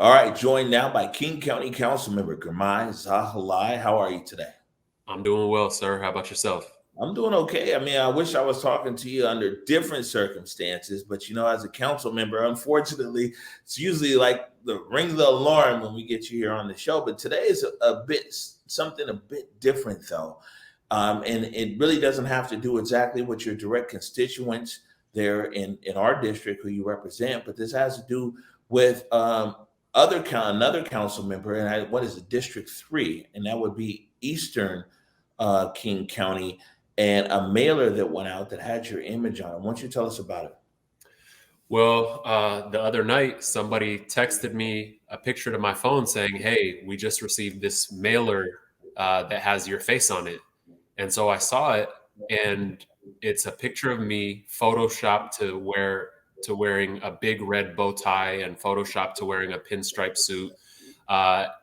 All right, joined now by King County Councilmember Girmay Zahilay. How are you today? I'm doing well, sir. How about yourself? I'm doing okay. I mean, I wish I was talking to you under different circumstances, but as a council member, unfortunately, it's usually like the ring the alarm when we get you here on the show. But today is a bit something a bit different, though, and it really doesn't have to do exactly with your direct constituents there in our district who you represent, but this has to do with another council member, and what is it, District 3, and that would be Eastern King County, and a mailer that went out that had your image on it. Why don't you tell us about it? Well, the other night, somebody texted me a picture to my phone saying, "Hey, we just received this mailer that has your face on it." And so I saw it, and it's a picture of me photoshopped wearing a big red bow tie and photoshopped to wearing a pinstripe suit,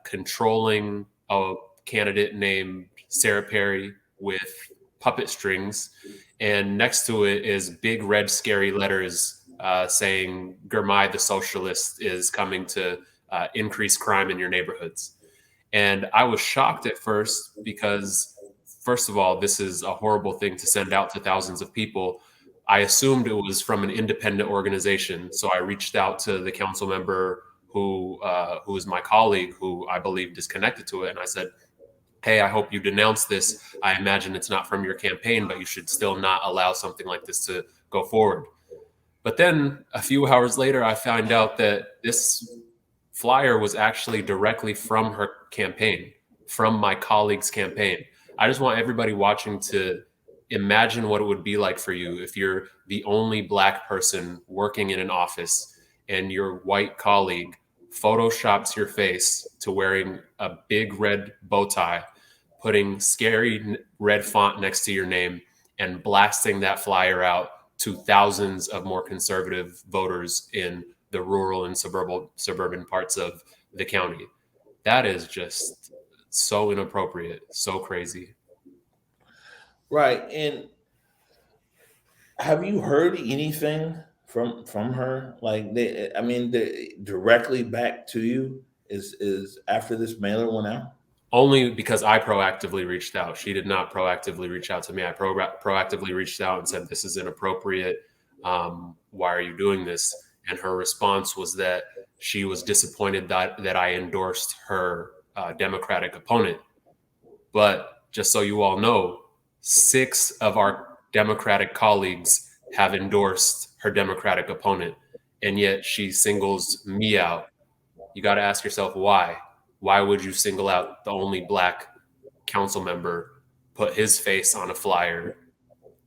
controlling a candidate named Sarah Perry with puppet strings, and next to it is big red scary letters saying Girmay the socialist is coming to increase crime in your neighborhoods. And I was shocked at first because, first of all, this is a horrible thing to send out to thousands of people. I assumed it was from an independent organization, so I reached out to the council member who is my colleague, who I believed is connected to it, and I said, "Hey, I hope you denounce this. I imagine it's not from your campaign, but you should still not allow something like this to go forward." But then a few hours later, I found out that this flyer was actually directly from her campaign, from my colleague's campaign. I just want everybody watching to imagine what it would be like for you if you're the only Black person working in an office and your white colleague photoshops your face to wearing a big red bow tie, putting scary red font next to your name, and blasting that flyer out to thousands of more conservative voters in the rural and suburban parts of the county. That is just so inappropriate, so crazy. Right. And have you heard anything from her? Like, directly back to you is after this mailer went out? Only because I proactively reached out. She did not proactively reach out to me. I proactively reached out and said, "This is inappropriate. Why are you doing this?" And her response was that she was disappointed that I endorsed her Democratic opponent. But just so you all know, 6 of our Democratic colleagues have endorsed her Democratic opponent, and yet she singles me out. You got to ask yourself why. Why would you single out the only Black council member, put his face on a flyer?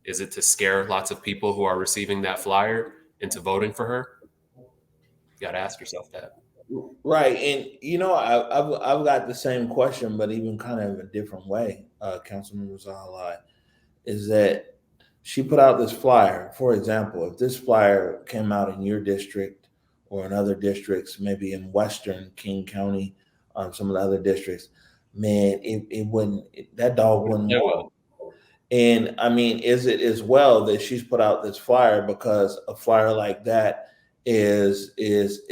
Is it to scare lots of people who are receiving that flyer into voting for her? You got to ask yourself that. Right. And I've got the same question, but even kind of a different way. Councilmember Zahilay, is that she put out this flyer. For example, if this flyer came out in your district or in other districts, maybe in Western King County, some of the other districts, man, it wouldn't, that dog wouldn't walk. And I mean, is it as well that she's put out this flyer because a flyer like that is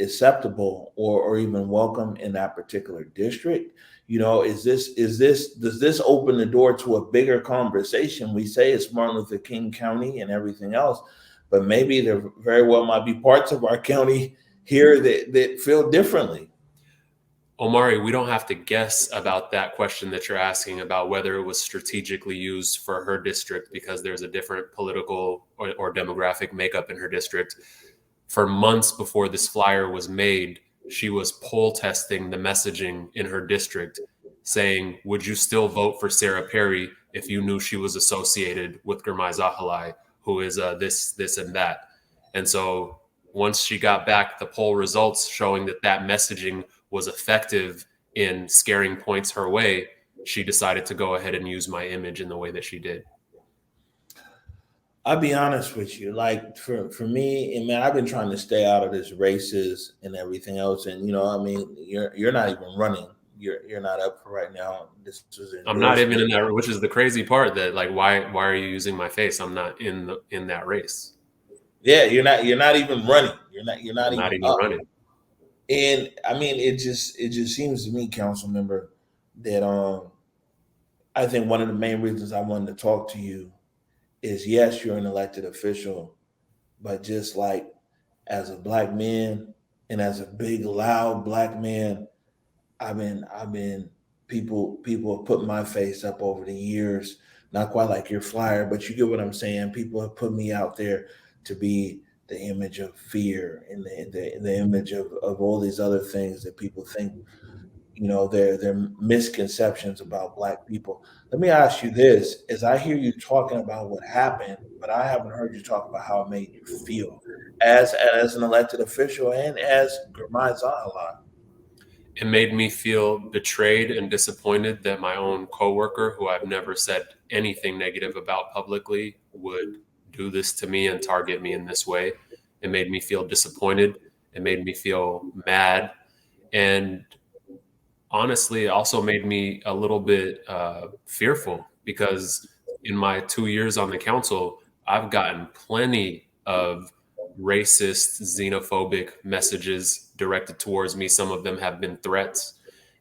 acceptable or even welcome in that particular district? Does this open the door to a bigger conversation? We say it's Martin Luther King County and everything else, but maybe there very well might be parts of our county here that feel differently. Omari, we don't have to guess about that question that you're asking about whether it was strategically used for her district because there's a different political or demographic makeup in her district. For months before this flyer was made, she was poll testing the messaging in her district, saying, "Would you still vote for Sarah Perry if you knew she was associated with Girmay Zahilay, who is this, and that?" And so once she got back the poll results showing that messaging was effective in scaring points her way, she decided to go ahead and use my image in the way that she did. I'll be honest with you. Like for me, and man, I've been trying to stay out of this races and everything else. And you're not even running. You're not up for right now. This was I'm not even in that, which is the crazy part. That like, why are you using my face? I'm not in that race. Yeah, you're not even running. You're not even running. And I mean, it just seems to me, council member, that I think one of the main reasons I wanted to talk to you is, yes, you're an elected official, but just like as a black man and as a big loud black man, I've been people have put my face up over the years, not quite like your flyer, but you get what I'm saying. People have put me out there to be the image of fear and the image of all these other things that people think, their misconceptions about black people. Let me ask you this: as I hear you talking about what happened, but I haven't heard you talk about how it made you feel as an elected official and as Girmay Zahilay. It made me feel betrayed and disappointed that my own coworker, who I've never said anything negative about publicly, would do this to me and target me in this way. It made me feel disappointed. It made me feel mad. And honestly, it also made me a little bit fearful because in my 2 years on the council, I've gotten plenty of racist, xenophobic messages directed towards me. Some of them have been threats.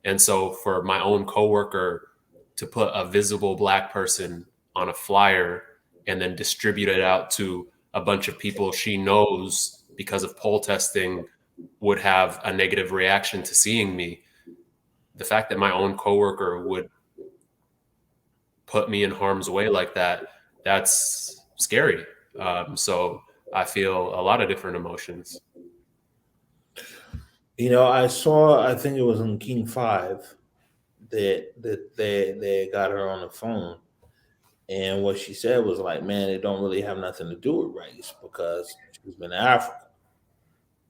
And so for my own coworker to put a visible black person on a flyer and then distribute it out to a bunch of people she knows because of poll testing would have a negative reaction to seeing me, the fact that my own coworker would put me in harm's way like that, that's scary. So I feel a lot of different emotions. I think it was on King 5 that they got her on the phone. And what she said was like, man, it don't really have nothing to do with race because she's been to Africa.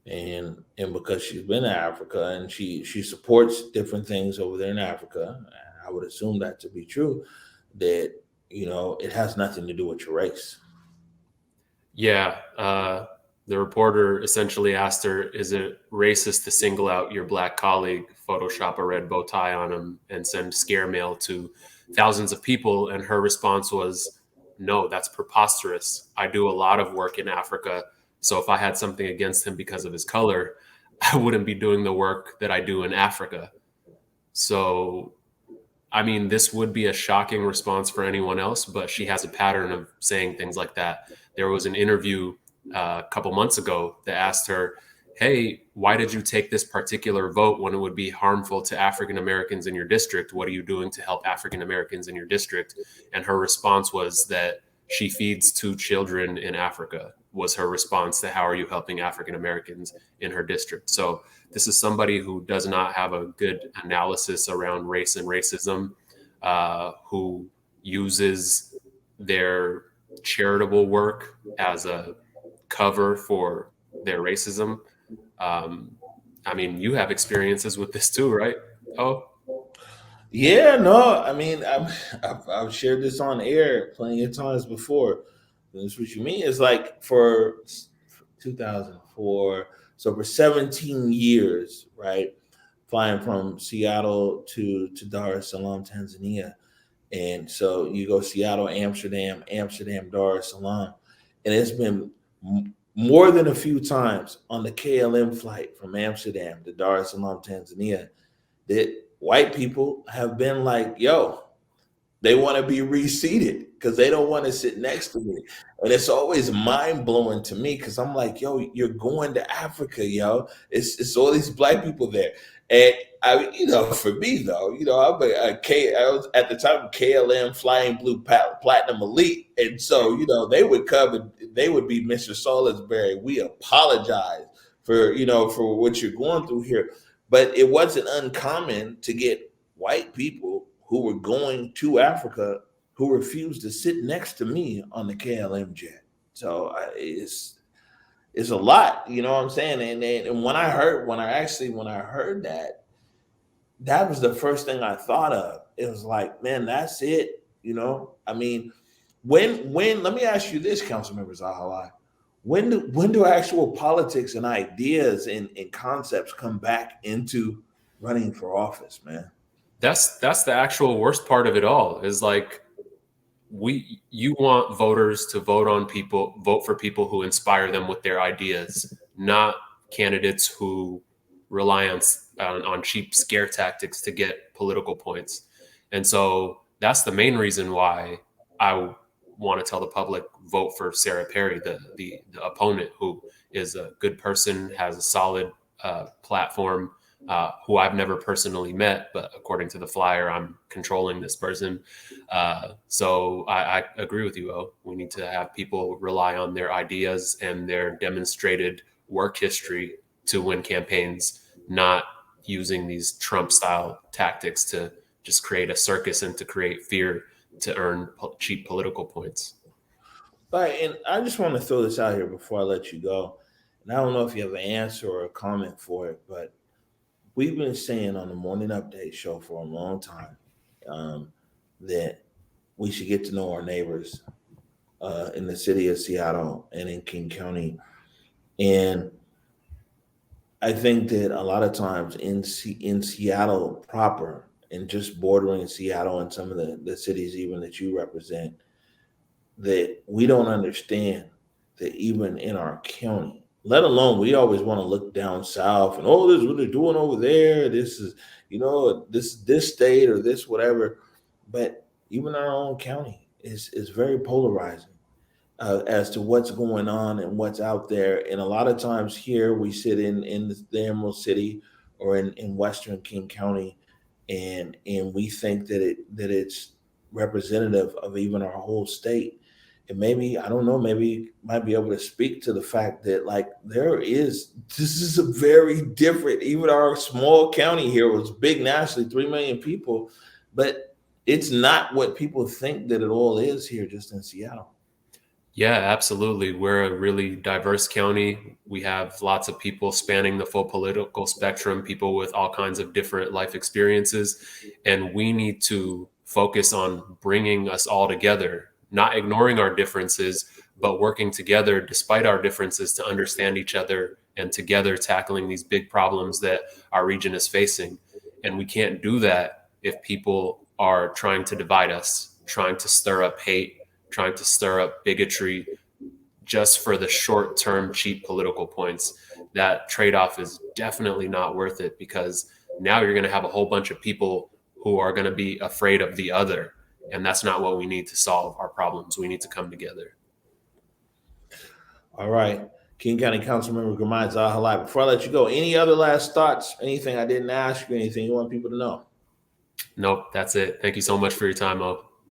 And because she's been to Africa and she supports different things over there in Africa, I would assume that to be true, that it has nothing to do with your race. Yeah. The reporter essentially asked her, is it racist to single out your black colleague, Photoshop a red bow tie on him, and send scare mail to thousands of people? And her response was, no, that's preposterous. I do a lot of work in Africa. So if I had something against him because of his color, I wouldn't be doing the work that I do in Africa. So, I mean, this would be a shocking response for anyone else, but she has a pattern of saying things like that. There was an interview a couple months ago that asked her, hey, why did you take this particular vote when it would be harmful to African Americans in your district? What are you doing to help African Americans in your district? And her response was that she feeds 2 children in Africa, was her response to how are you helping African Americans in her district. So this is somebody who does not have a good analysis around race and racism, who uses their charitable work as a cover for their racism. I mean, you have experiences with this too, right? Oh, Yeah, no, I mean, I've shared this on air plenty of times before. That's what you mean. It's like for 2004, so for 17 years, right? Flying from Seattle to Dar es Salaam, Tanzania. And so you go Seattle, Amsterdam, Amsterdam, Dar es Salaam. And it's been more than a few times on the KLM flight from Amsterdam to Dar es Salaam, Tanzania, that white people have been like, yo, they want to be reseated because they don't want to sit next to me. And it's always mind blowing to me because I'm like, yo, you're going to Africa, yo. It's all these black people there. And for me though, I was at the time Klm Flying Blue Platinum Elite, and so they would come and they would be Mr. Salisbury. We apologize for what you're going through here, but it wasn't uncommon to get white people who were going to Africa who refused to sit next to me on the KLM jet. So it's a lot, you know what I'm saying? And when I heard that, that was the first thing I thought of. It was like, man, that's it. I mean, when let me ask you this, Councilmember Zahilay, when do actual politics and ideas and concepts come back into running for office, man? that's the actual worst part of it all is like you want voters to vote for people who inspire them with their ideas, not candidates who rely on cheap scare tactics to get political points. And so that's the main reason why I want to tell the public, vote for Sarah Perry, the opponent, who is a good person, has a solid platform, who I've never personally met, but according to the flyer, I'm controlling this person. So I agree with you, O. We need to have people rely on their ideas and their demonstrated work history to win campaigns, not using these Trump-style tactics to just create a circus and to create fear to earn cheap political points. Right, and I just want to throw this out here before I let you go. And I don't know if you have an answer or a comment for it, but we've been saying on the Morning Update show for a long time that we should get to know our neighbors in the city of Seattle and in King County. And I think that a lot of times in Seattle proper, and just bordering Seattle and some of the cities even that you represent, that we don't understand that even in our county, let alone we always want to look down south and, oh, this is what they're doing over there. This is, this state or this whatever. But even our own county is very polarizing as to what's going on and what's out there. And a lot of times here we sit in the Emerald City or in Western King County, and we think that it's representative of even our whole state. And maybe, I don't know, maybe you might be able to speak to the fact that this is a very different, even our small county here was big nationally, 3 million people, but it's not what people think that it all is here just in Seattle. Yeah, absolutely. We're a really diverse county. We have lots of people spanning the full political spectrum, people with all kinds of different life experiences. And we need to focus on bringing us all together, not ignoring our differences, but working together despite our differences to understand each other and together tackling these big problems that our region is facing. And we can't do that if people are trying to divide us, trying to stir up hate, trying to stir up bigotry just for the short-term cheap political points. That trade-off is definitely not worth it, because now you're going to have a whole bunch of people who are going to be afraid of the other. And that's not what we need to solve our problems. We need to come together. All right. King County Councilmember Girmay Zahilay, before I let you go, any other last thoughts? Anything I didn't ask you? Anything you want people to know? Nope, that's it. Thank you so much for your time, Mo.